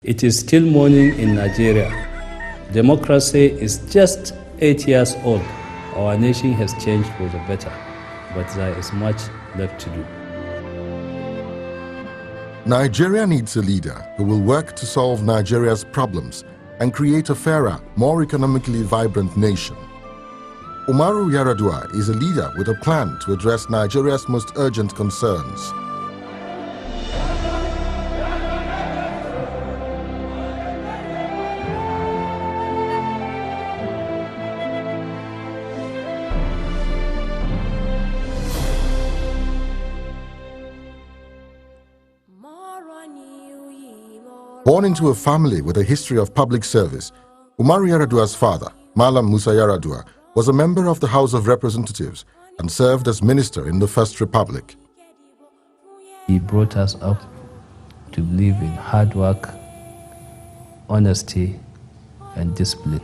It is still morning in Nigeria. Democracy is just 8 years old. Our nation has changed for the better, but there is much left to do. Nigeria needs a leader who will work to solve Nigeria's problems and create a fairer, more economically vibrant nation. Umar Yar'adua is a leader with a plan to address Nigeria's most urgent concerns. Born into a family with a history of public service, Umar Yar'adua's father, Musa Yar'adua, was a member of the House of Representatives and served as minister in the First Republic. He brought us up to believe in hard work, honesty, and discipline.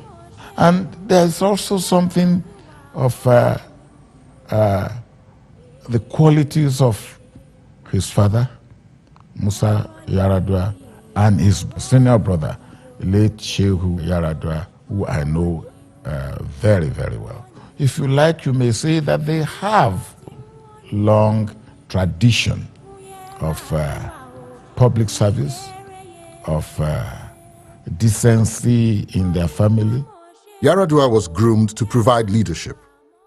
And there's also something of the qualities of his father, Musa Yar'adua, and his senior brother, late Shehu Yar'adua, who I know very, very well. If you like, you may say that they have long tradition of public service, of decency in their family. Yar'adua was groomed to provide leadership,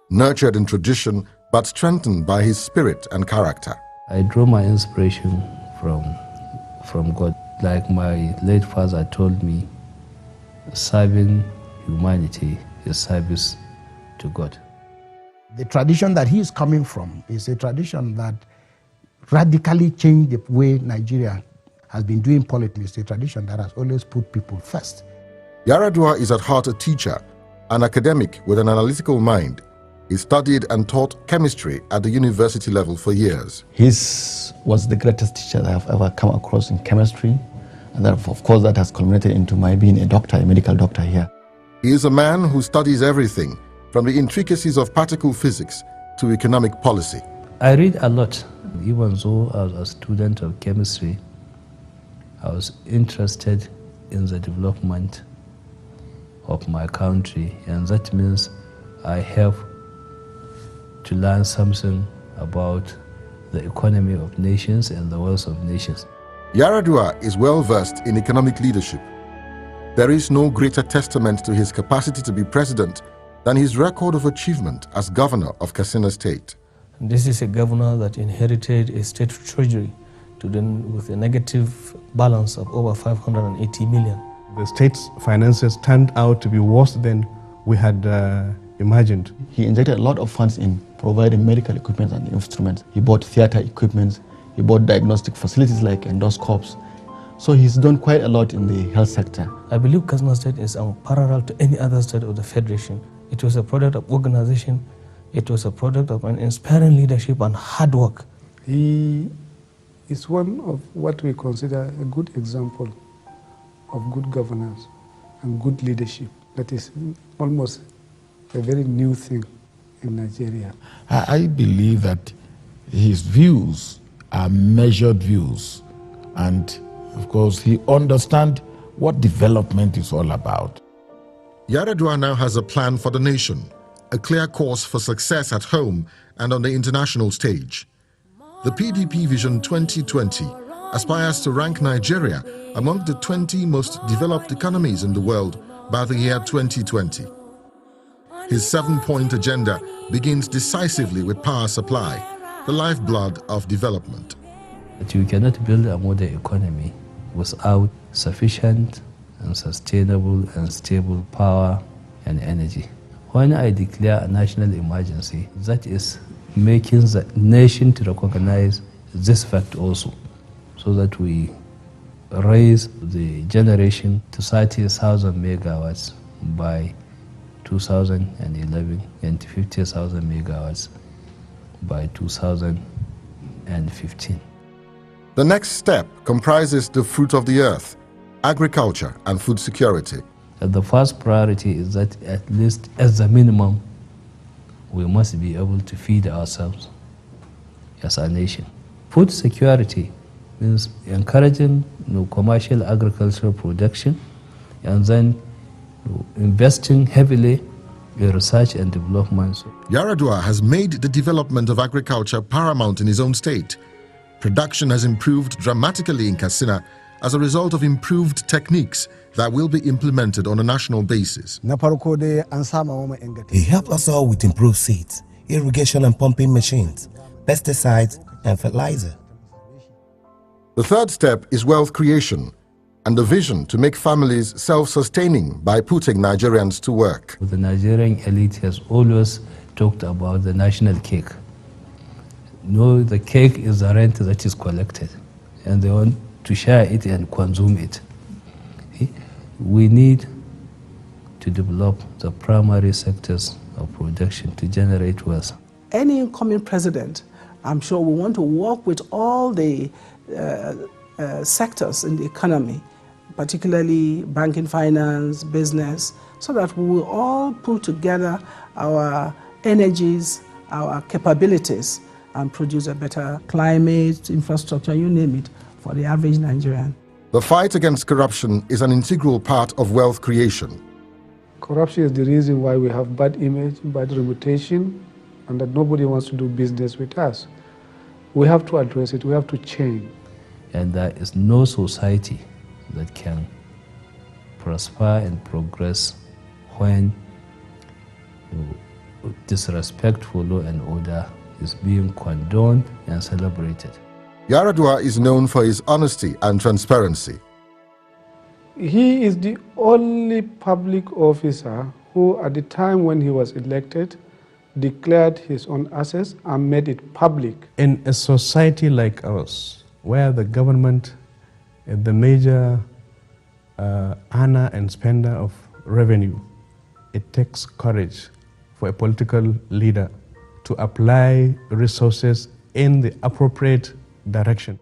nurtured in tradition, but strengthened by his spirit and character. I draw my inspiration from God. Like my late father told me, serving humanity is service to God. The tradition that he is coming from is a tradition that radically changed the way Nigeria has been doing politics. It's a tradition that has always put people first. Yar'adua is at heart a teacher, an academic with an analytical mind. He studied and taught chemistry at the university level for years. He was the greatest teacher that I've ever come across in chemistry. And that, of course, that has culminated into my being a doctor, a medical doctor here. He is a man who studies everything, from the intricacies of particle physics to economic policy. I read a lot. Even though I was a student of chemistry, I was interested in the development of my country, and that means I have to learn something about the economy of nations and the wealth of nations. Yar'adua is well versed in economic leadership. There is no greater testament to his capacity to be president than his record of achievement as governor of Katsina State. This is a governor that inherited a state treasury with a negative balance of over 580 million. The state's finances turned out to be worse than we had imagined. He injected a lot of funds in providing medical equipment and instruments. He bought theater equipment. He bought diagnostic facilities like endoscopes. So he's done quite a lot in the health sector. I believe Katsina State is unparalleled to any other state of the Federation. It was a product of organization. It was a product of an inspiring leadership and hard work. He is one of what we consider a good example of good governance and good leadership. That is almost a very new thing in Nigeria. I believe that his views are measured views, and of course he understands what development is all about. Yar'adua now has a plan for the nation, a clear course for success at home and on the international stage. The PDP Vision 2020 aspires to rank Nigeria among the 20 most developed economies in the world by the year 2020. His 7-point agenda begins decisively with power supply, the lifeblood of development. But you cannot build a modern economy without sufficient and sustainable and stable power and energy. When I declare a national emergency, that is making the nation to recognize this fact also, so that we raise the generation to 30,000 megawatts by 2011 and to 50,000 megawatts by 2015. The next step comprises the fruit of the earth, agriculture and food security. And the first priority is that at least as a minimum, we must be able to feed ourselves as a nation. Food security means encouraging commercial agricultural production, and then investing heavily in research and development. Yar'adua has made the development of agriculture paramount in his own state. Production has improved dramatically in Katsina as a result of improved techniques that will be implemented on a national basis. He helped us all with improved seeds, irrigation and pumping machines, pesticides and fertilizer. The third step is wealth creation and the vision to make families self-sustaining by putting Nigerians to work. The Nigerian elite has always talked about the national cake. No, the cake is the rent that is collected, and they want to share it and consume it. We need to develop the primary sectors of production to generate wealth. Any incoming president, I'm sure, will want to work with all the sectors in the economy, particularly banking, finance, business, so that we will all pull together our energies, our capabilities, and produce a better climate, infrastructure, you name it, for the average Nigerian. The fight against corruption is an integral part of wealth creation. Corruption is the reason why we have bad image, bad reputation, and that nobody wants to do business with us. We have to address it, we have to change. And there is no society that can prosper and progress when disrespect for law and order is being condoned and celebrated. Yar'adua is known for his honesty and transparency. He is the only public officer who, at the time when he was elected, declared his own assets and made it public. In a society like ours, where the government is the major earner and spender of revenue, it takes courage for a political leader to apply resources in the appropriate direction.